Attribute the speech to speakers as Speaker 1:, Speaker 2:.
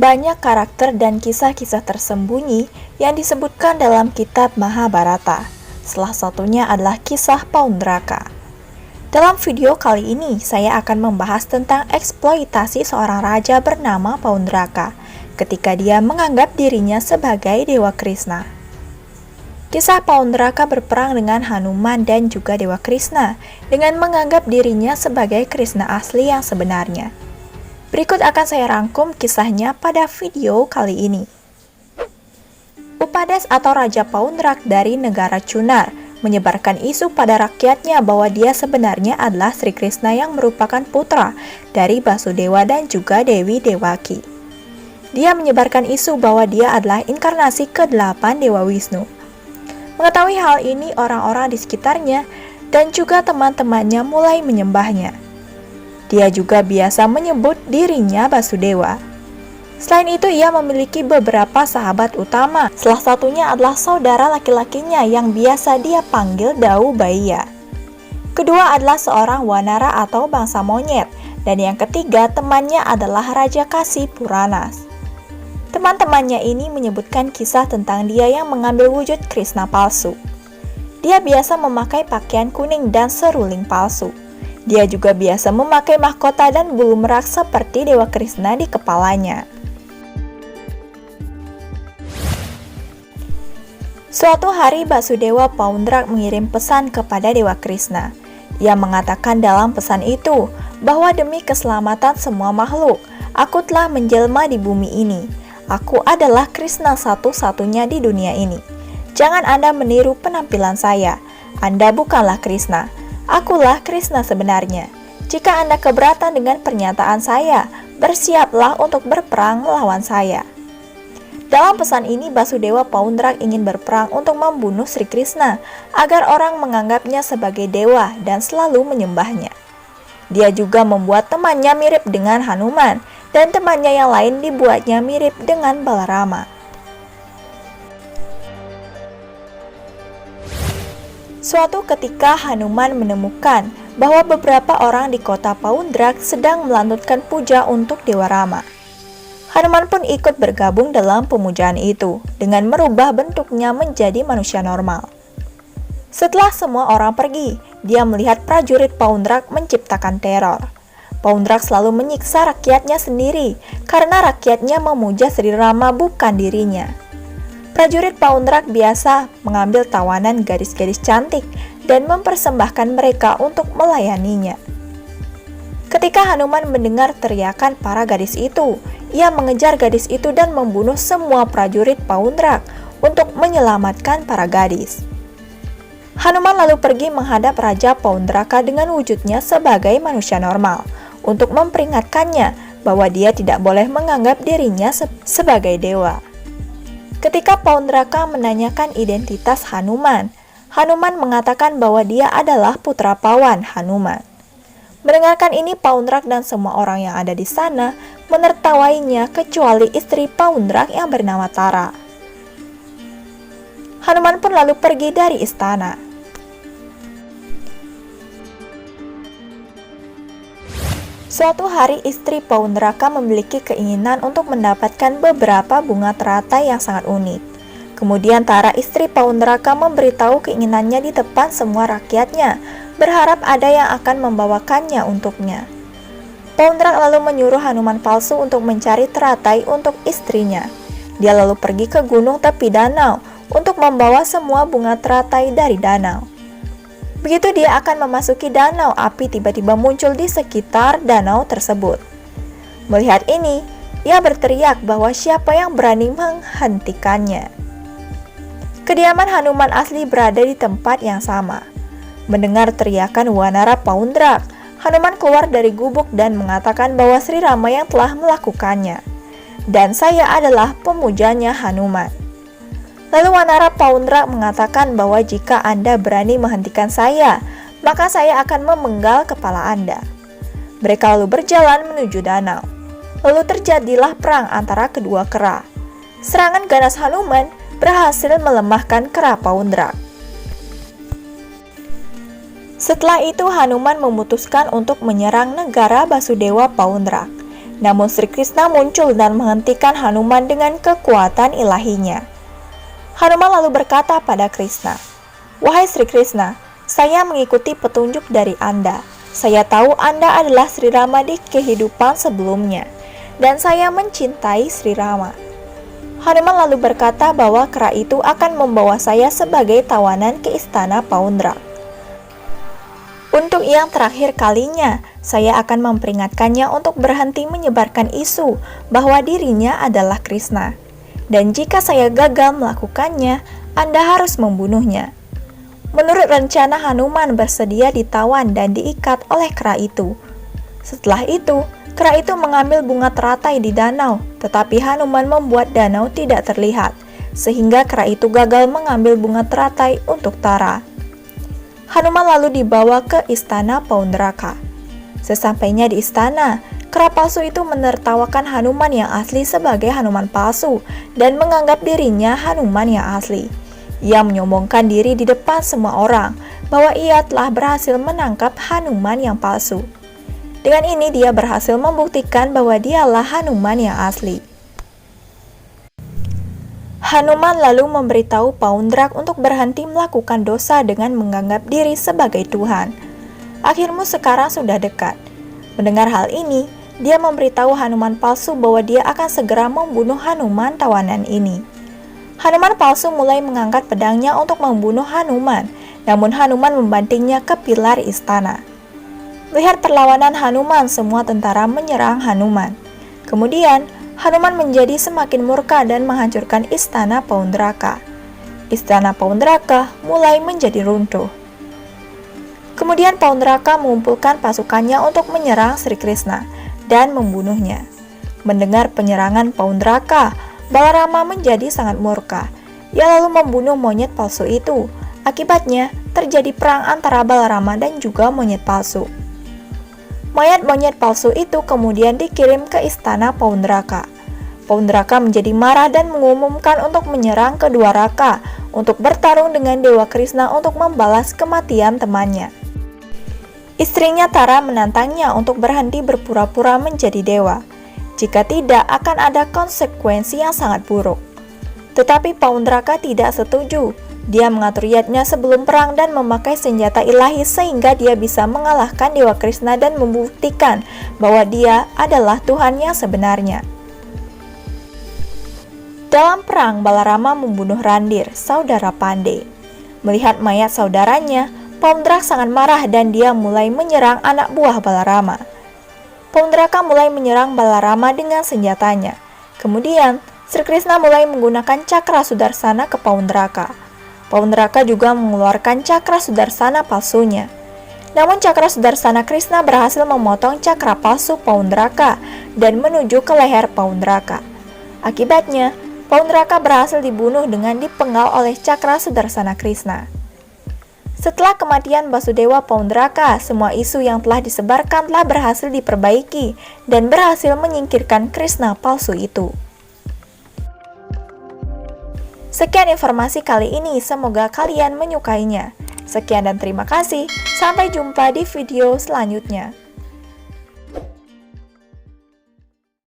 Speaker 1: Banyak karakter dan kisah-kisah tersembunyi yang disebutkan dalam kitab Mahabharata. Salah satunya adalah kisah Paundraka. Dalam video kali ini, saya akan membahas tentang eksploitasi seorang raja bernama Paundraka ketika dia menganggap dirinya sebagai Dewa Krishna. Kisah Paundraka berperang dengan Hanuman dan juga Dewa Krishna dengan menganggap dirinya sebagai Krishna asli yang sebenarnya. Berikut akan saya rangkum kisahnya pada video kali ini. Upades atau Raja Paundrak dari negara Chunar menyebarkan isu pada rakyatnya bahwa dia sebenarnya adalah Sri Krishna yang merupakan putra dari Basudewa dan juga Dewi Dewaki. Dia menyebarkan isu bahwa dia adalah inkarnasi ke-8 Dewa Wisnu. Mengetahui hal ini, orang-orang di sekitarnya dan juga teman-temannya mulai menyembahnya. Dia juga biasa menyebut dirinya Basudewa. Selain itu, ia memiliki beberapa sahabat utama. Salah satunya adalah saudara laki-lakinya yang biasa dia panggil Dau Baiya. Kedua adalah seorang wanara atau bangsa monyet. Dan yang ketiga, temannya adalah Raja Kasi Puranas. Teman-temannya ini menyebutkan kisah tentang dia yang mengambil wujud Krishna palsu. Dia biasa memakai pakaian kuning dan seruling palsu. Dia juga biasa memakai mahkota dan bulu merak seperti Dewa Krishna di kepalanya. Suatu hari Basudewa Paundrak mengirim pesan kepada Dewa Krishna. Ia mengatakan dalam pesan itu bahwa demi keselamatan semua makhluk, aku telah menjelma di bumi ini. Aku adalah Krishna satu-satunya di dunia ini. Jangan Anda meniru penampilan saya. Anda bukanlah Krishna. Akulah Krishna sebenarnya. Jika Anda keberatan dengan pernyataan saya, bersiaplah untuk berperang melawan saya. Dalam pesan ini, Basudewa Paundrak ingin berperang untuk membunuh Sri Krishna agar orang menganggapnya sebagai dewa dan selalu menyembahnya. Dia juga membuat temannya mirip dengan Hanuman dan temannya yang lain dibuatnya mirip dengan Balarama. Suatu ketika Hanuman menemukan bahwa beberapa orang di kota Paundrak sedang melantunkan puja untuk Dewa Rama. Hanuman pun ikut bergabung dalam pemujaan itu dengan merubah bentuknya menjadi manusia normal. Setelah semua orang pergi, dia melihat prajurit Paundrak menciptakan teror. Paundrak selalu menyiksa rakyatnya sendiri karena rakyatnya memuja Sri Rama bukan dirinya. Prajurit Paundrak biasa mengambil tawanan gadis-gadis cantik dan mempersembahkan mereka untuk melayaninya. Ketika Hanuman mendengar teriakan para gadis itu, ia mengejar gadis itu dan membunuh semua prajurit Paundrak untuk menyelamatkan para gadis. Hanuman lalu pergi menghadap Raja Paundraka dengan wujudnya sebagai manusia normal untuk memperingatkannya bahwa dia tidak boleh menganggap dirinya sebagai dewa. Ketika Paundraka menanyakan identitas Hanuman, Hanuman mengatakan bahwa dia adalah putra pawan Hanuman. Mendengarkan ini, Paundrak dan semua orang yang ada di sana menertawainya kecuali istri Paundrak yang bernama Tara. Hanuman pun lalu pergi dari istana. Suatu hari istri Paundraka memiliki keinginan untuk mendapatkan beberapa bunga teratai yang sangat unik. Kemudian Tara istri Paundraka memberitahu keinginannya di depan semua rakyatnya, berharap ada yang akan membawakannya untuknya. Paundrak lalu menyuruh Hanuman palsu untuk mencari teratai untuk istrinya. Dia lalu pergi ke gunung tepi danau untuk membawa semua bunga teratai dari danau. Begitu dia akan memasuki danau, api tiba-tiba muncul di sekitar danau tersebut. Melihat ini, ia berteriak bahwa siapa yang berani menghentikannya. Kediaman Hanuman asli berada di tempat yang sama. Mendengar teriakan wanara Paundrak, Hanuman keluar dari gubuk dan mengatakan bahwa Sri Rama yang telah melakukannya. Dan saya adalah pemujanya Hanuman. Lalu wanara Paundrak mengatakan bahwa jika Anda berani menghentikan saya, maka saya akan memenggal kepala Anda. Mereka lalu berjalan menuju danau. Lalu terjadilah perang antara kedua kera. Serangan ganas Hanuman berhasil melemahkan kera Paundrak. Setelah itu Hanuman memutuskan untuk menyerang negara Basudewa Paundrak. Namun Sri Krishna muncul dan menghentikan Hanuman dengan kekuatan ilahinya. Hanuman lalu berkata pada Krishna, "Wahai Sri Krishna, saya mengikuti petunjuk dari Anda. Saya tahu Anda adalah Sri Rama di kehidupan sebelumnya, dan saya mencintai Sri Rama." Hanuman lalu berkata bahwa kera itu akan membawa saya sebagai tawanan ke istana Paundrak. Untuk yang terakhir kalinya, saya akan memperingatkannya untuk berhenti menyebarkan isu bahwa dirinya adalah Krishna. Dan jika saya gagal melakukannya, Anda harus membunuhnya. Menurut rencana, Hanuman bersedia ditawan dan diikat oleh kera itu. Setelah itu, kera itu mengambil bunga teratai di danau, tetapi Hanuman membuat danau tidak terlihat, sehingga kera itu gagal mengambil bunga teratai untuk Tara. Hanuman lalu dibawa ke istana Paundraka. Sesampainya di istana, kera palsu itu menertawakan Hanuman yang asli sebagai Hanuman palsu dan menganggap dirinya Hanuman yang asli. Ia menyombongkan diri di depan semua orang bahwa ia telah berhasil menangkap Hanuman yang palsu. Dengan ini dia berhasil membuktikan bahwa dialah Hanuman yang asli. Hanuman lalu memberitahu Paundrak untuk berhenti melakukan dosa dengan menganggap diri sebagai Tuhan. Akhirmu sekarang sudah dekat. Mendengar hal ini, dia memberitahu Hanuman palsu bahwa dia akan segera membunuh Hanuman tawanan ini. Hanuman palsu mulai mengangkat pedangnya untuk membunuh Hanuman, namun Hanuman membantingnya ke pilar istana. Melihat perlawanan Hanuman, semua tentara menyerang Hanuman. Kemudian, Hanuman menjadi semakin murka dan menghancurkan istana Paundraka. Istana Paundraka mulai menjadi runtuh. Kemudian Paundraka mengumpulkan pasukannya untuk menyerang Sri Krishna dan membunuhnya. Mendengar penyerangan Paundraka, Balarama menjadi sangat murka. Ia lalu membunuh monyet palsu itu. Akibatnya, terjadi perang antara Balarama dan juga monyet palsu. Monyet-monyet palsu itu kemudian dikirim ke istana Paundraka. Paundraka menjadi marah dan mengumumkan untuk menyerang kedua raka untuk bertarung dengan Dewa Krishna untuk membalas kematian temannya. Istrinya Tara menantangnya untuk berhenti berpura-pura menjadi dewa. Jika tidak, akan ada konsekuensi yang sangat buruk. Tetapi Paundraka tidak setuju. Dia mengatur yatnya sebelum perang dan memakai senjata ilahi sehingga dia bisa mengalahkan Dewa Krishna dan membuktikan bahwa dia adalah Tuhan yang sebenarnya. Dalam perang, Balarama membunuh Randir, saudara Pandey. Melihat mayat saudaranya, Paundrak sangat marah dan dia mulai menyerang anak buah Balarama. Paundraka mulai menyerang Balarama dengan senjatanya. Kemudian, Sri Krishna mulai menggunakan cakra Sudarsana ke Paundraka. Paundraka juga mengeluarkan cakra Sudarsana palsunya. Namun cakra Sudarsana Krishna berhasil memotong cakra palsu Paundraka dan menuju ke leher Paundraka. Akibatnya, Paundraka berhasil dibunuh dengan dipenggal oleh cakra Sudarsana Krishna. Setelah kematian Basudewa Paundraka, semua isu yang telah disebarkan telah berhasil diperbaiki dan berhasil menyingkirkan Krishna palsu itu. Sekian informasi kali ini, semoga kalian menyukainya. Sekian dan terima kasih, sampai jumpa di video selanjutnya.